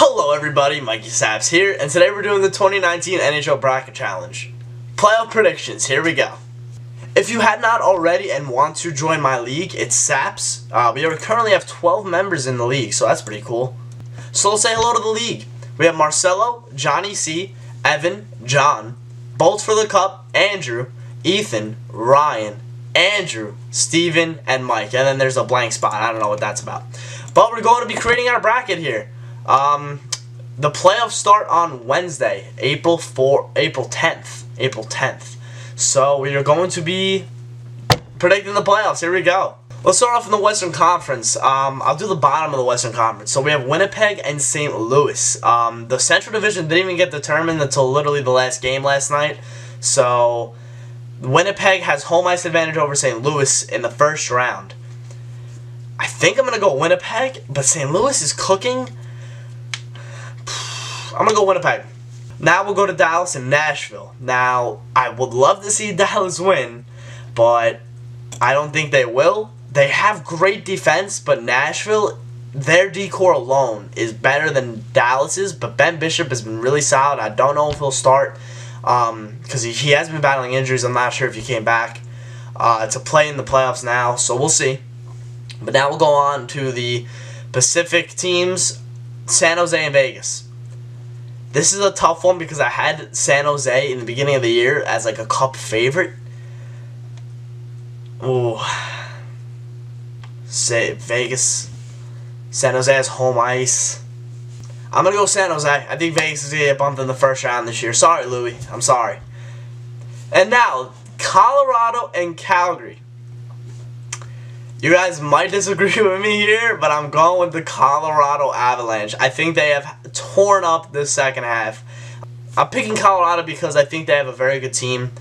Hello everybody, Mikey Saps here, and today we're doing the 2019 NHL Bracket Challenge. Playoff predictions, here we go. If you had not already and want to join my league, it's Saps. We currently have 12 members in the league, so that's pretty cool. So let's say hello to the league. We have Marcelo, Johnny C, Evan, John, Bolts for the Cup, Andrew, Ethan, Ryan, Andrew, Steven, and Mike. And then there's a blank spot. I don't know what that's about. But we're going to be creating our bracket here. The playoffs start on Wednesday, April 10th. So we are going to be predicting the playoffs. Here we go. Let's start off in the Western Conference. I'll do the bottom of the Western Conference. So we have Winnipeg and St. Louis. The Central Division didn't even get determined until literally the last game last night. So Winnipeg has home ice advantage over St. Louis in the first round. I think I'm going to go Winnipeg, but St. Louis is cooking. I'm going to go Winnipeg. Now we'll go to Dallas and Nashville. Now, I would love to see Dallas win, but I don't think they will. They have great defense, but Nashville, their decor alone is better than Dallas's, but Ben Bishop has been really solid. I don't know if he'll start because he has been battling injuries. I'm not sure if he came back to play in the playoffs now, so we'll see. But now we'll go on to the Pacific teams, San Jose and Vegas. This is a tough one because I had San Jose in the beginning of the year as like a cup favorite. Ooh. Say Vegas. San Jose has home ice. I'm going to go San Jose. I think Vegas is going to get bumped in the first round this year. Sorry, Louie. I'm sorry. And now, Colorado and Calgary. You guys might disagree with me here, but I'm going with the Colorado Avalanche. I think they have torn up this second half. I'm picking Colorado because I think they have a very good team.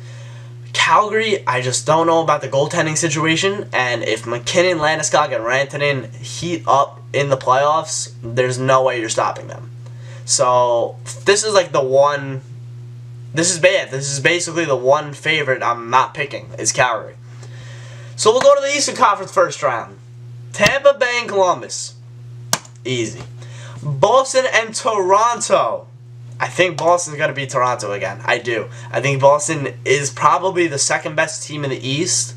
Calgary, I just don't know about the goaltending situation, and if McKinnon, Landeskog, and Rantanen heat up in the playoffs, there's no way you're stopping them. So, this is like the one... This is bad. This is basically the one favorite I'm not picking, is Calgary. So we'll go to the Eastern Conference first round. Tampa Bay and Columbus. Easy. Boston and Toronto. I think Boston's going to beat Toronto again. I do. I think Boston is probably the second best team in the East.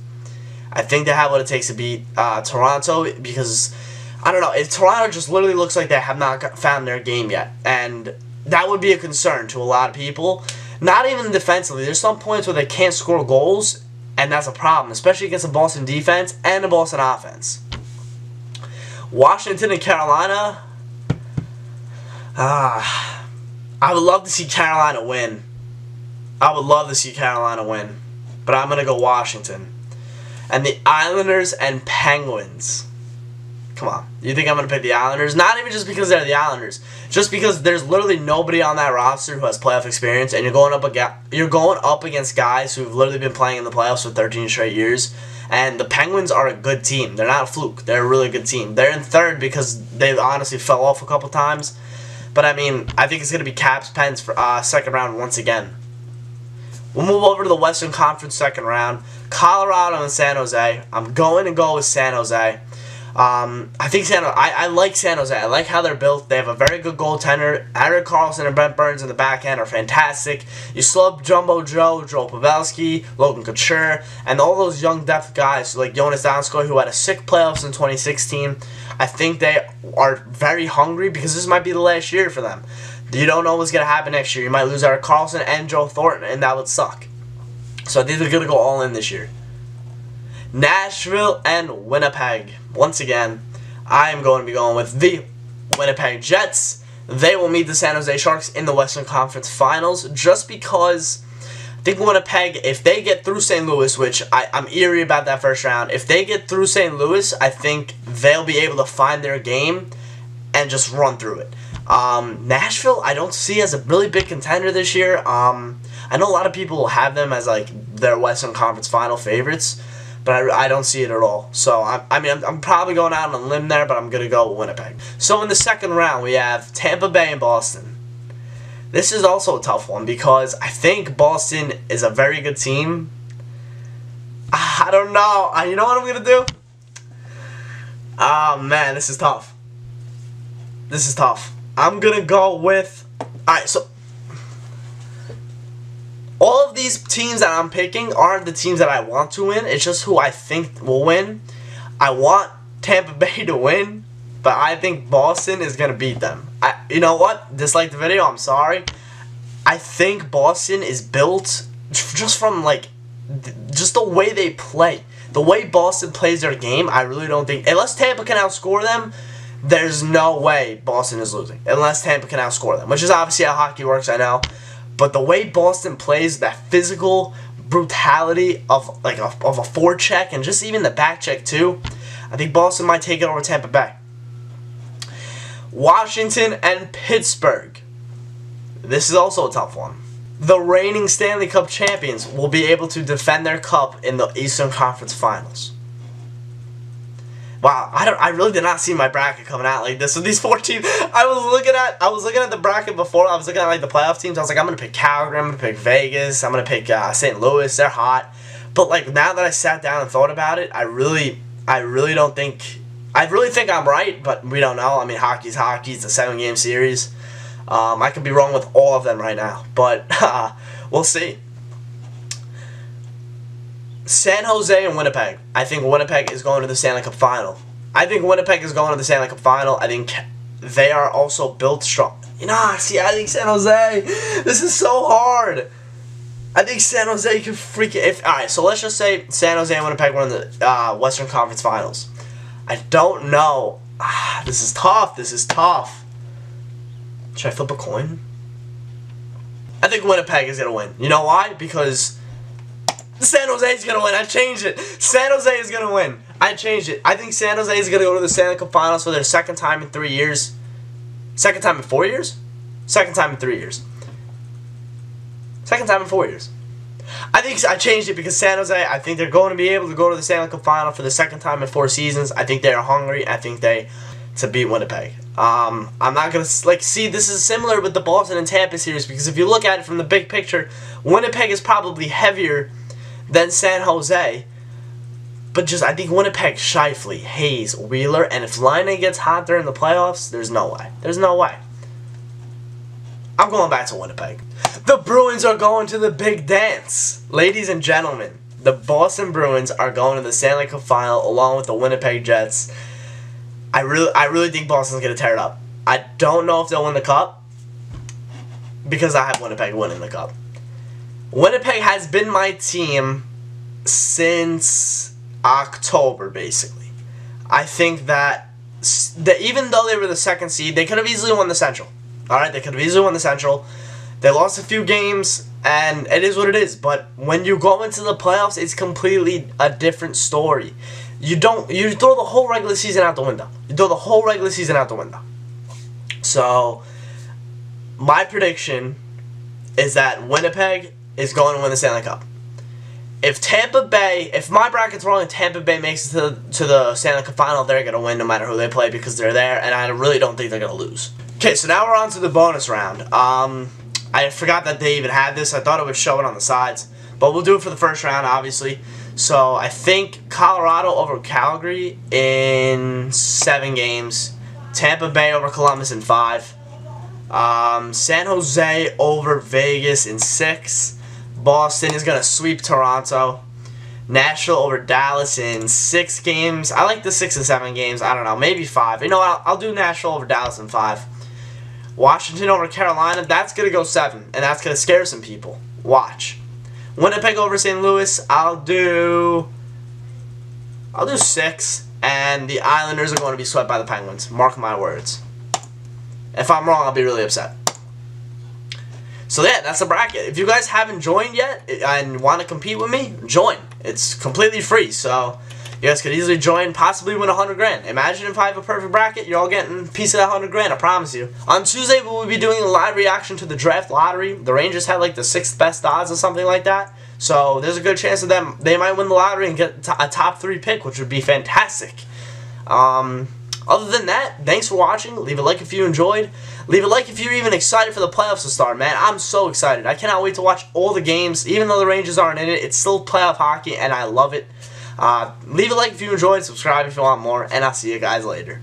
I think they have what it takes to beat Toronto because, I don't know, if Toronto just literally looks like they have not found their game yet. And that would be a concern to a lot of people. Not even defensively. There's some points where they can't score goals. And that's a problem, especially against the Boston defense and the Boston offense. Washington and Carolina. I would love to see Carolina win. I would love to see Carolina win. But I'm going to go Washington. And the Islanders and Penguins. Come on. You think I'm going to pick the Islanders? Not even just because they're the Islanders. Just because there's literally nobody on that roster who has playoff experience, and you're going up against guys who've literally been playing in the playoffs for 13 straight years. And the Penguins are a good team. They're not a fluke. They're a really good team. They're in third because they honestly fell off a couple times. But I mean, I think it's going to be Caps Pens for second round once again. We'll move over to the Western Conference second round. Colorado and San Jose. I'm going to go with San Jose. I think I like San Jose. I like how they're built. They have a very good goaltender. Erik Karlsson and Brent Burns in the back end are fantastic. You still have Jumbo Joe, Joel Pavelski, Logan Couture, and all those young depth guys like Jonas Donskoy, who had a sick playoffs in 2016. I think they are very hungry because this might be the last year for them. You don't know what's going to happen next year. You might lose Erik Karlsson and Joe Thornton, and that would suck. So I think they're going to go all in this year. Nashville and Winnipeg. Once again, I am going to be going with the Winnipeg Jets. They will meet the San Jose Sharks in the Western Conference Finals just because I think Winnipeg, if they get through St. Louis, which I'm eerie about that first round, if they get through St. Louis, I think they'll be able to find their game and just run through it. Nashville, I don't see as a really big contender this year. I know a lot of people have them as like their Western Conference Final favorites. But I don't see it at all. So, I'm probably going out on a limb there, but I'm going to go with Winnipeg. So, in the second round, we have Tampa Bay and Boston. This is also a tough one because I think Boston is a very good team. I don't know. You know what I'm going to do? Oh, man, this is tough. This is tough. I'm going to go with... Alright, so... all of these teams that I'm picking aren't the teams that I want to win. It's just who I think will win. I want Tampa Bay to win, but I think Boston is going to beat them. You know what? Dislike the video. I'm sorry. I think Boston is built just from, like, just the way they play. The way Boston plays their game, I really don't think... unless Tampa can outscore them, there's no way Boston is losing. Unless Tampa can outscore them, which is obviously how hockey works, I know. But the way Boston plays, that physical brutality of like a forecheck and just even the back check too, I think Boston might take it over Tampa Bay. Washington and Pittsburgh. This is also a tough one. The reigning Stanley Cup champions will be able to defend their cup in the Eastern Conference Finals. Wow, I really did not see my bracket coming out like this. So these 4 teams, I was looking at the bracket before. I was looking at like the playoff teams. I was like, I'm gonna pick Calgary. I'm gonna pick Vegas. I'm gonna pick St. Louis. They're hot. But like now that I sat down and thought about it, I really think I'm right, but we don't know. I mean, hockey's hockey. It's a 7-game series. I could be wrong with all of them right now, but we'll see. San Jose and Winnipeg. I think Winnipeg is going to the Stanley Cup Final. I think Winnipeg is going to the Stanley Cup Final. I think they are also built strong. You know, see, I think San Jose. This is so hard. I think San Jose could freaking... Alright, so let's just say San Jose and Winnipeg were in the Western Conference Finals. I don't know. This is tough. This is tough. Should I flip a coin? I think Winnipeg is going to win. You know why? Because... San Jose is going to win. I changed it. San Jose is going to win. I changed it. I think San Jose is going to go to the Stanley Cup Finals for their second time in 3 years. Second time in 4 years? Second time in 3 years. Second time in 4 years. I think I changed it because San Jose, I think they're going to be able to go to the Stanley Cup Final for the second time in 4 seasons. I think they are hungry. I think to beat Winnipeg. I'm not going to, like, see, this is similar with the Boston and Tampa series because if you look at it from the big picture, Winnipeg is probably heavier than San Jose, but just I think Winnipeg, Scheifele, Hayes, Wheeler, and if Laine gets hot during the playoffs, there's no way. There's no way. I'm going back to Winnipeg. The Bruins are going to the big dance. Ladies and gentlemen, the Boston Bruins are going to the Stanley Cup Final along with the Winnipeg Jets. I really think Boston's going to tear it up. I don't know if they'll win the Cup because I have Winnipeg winning the Cup. Winnipeg has been my team since October, basically. I think that even though they were the second seed, they could have easily won the Central. Alright, they could have easily won the Central. They lost a few games, and it is what it is. But when you go into the playoffs, it's completely a different story. You throw the whole regular season out the window. You throw the whole regular season out the window. So, my prediction is that Winnipeg is going to win the Stanley Cup. If my bracket's wrong and Tampa Bay makes it to the Stanley Cup Final, they're going to win no matter who they play because they're there, and I really don't think they're going to lose. Okay, so now we're on to the bonus round. I forgot that they even had this. I thought it would show it on the sides, but we'll do it for the first round, obviously. So I think Colorado over Calgary in 7 games. Tampa Bay over Columbus in 5. San Jose over Vegas in 6. Boston is going to sweep Toronto. Nashville over Dallas in 6 games. I like the 6 and 7 games. I don't know, maybe 5. You know what? I'll do Nashville over Dallas in 5. Washington over Carolina. That's going to go 7, and that's going to scare some people. Watch. Winnipeg over St. Louis. I'll do 6, and the Islanders are going to be swept by the Penguins. Mark my words. If I'm wrong, I'll be really upset. So yeah, that's the bracket. If you guys haven't joined yet and want to compete with me, join. It's completely free, so you guys could easily join, possibly win 100 grand. Imagine if I have a perfect bracket, you're all getting a piece of that 100 grand, I promise you. On Tuesday, we'll be doing a live reaction to the draft lottery. The Rangers had like the 6th best odds or something like that. So there's a good chance of them, they might win the lottery and get a top 3 pick, which would be fantastic. Other than that, thanks for watching. Leave a like if you enjoyed. Leave a like if you're even excited for the playoffs to start, man. I'm so excited. I cannot wait to watch all the games. Even though the Rangers aren't in it, it's still playoff hockey, and I love it. Leave a like if you enjoyed. Subscribe if you want more, and I'll see you guys later.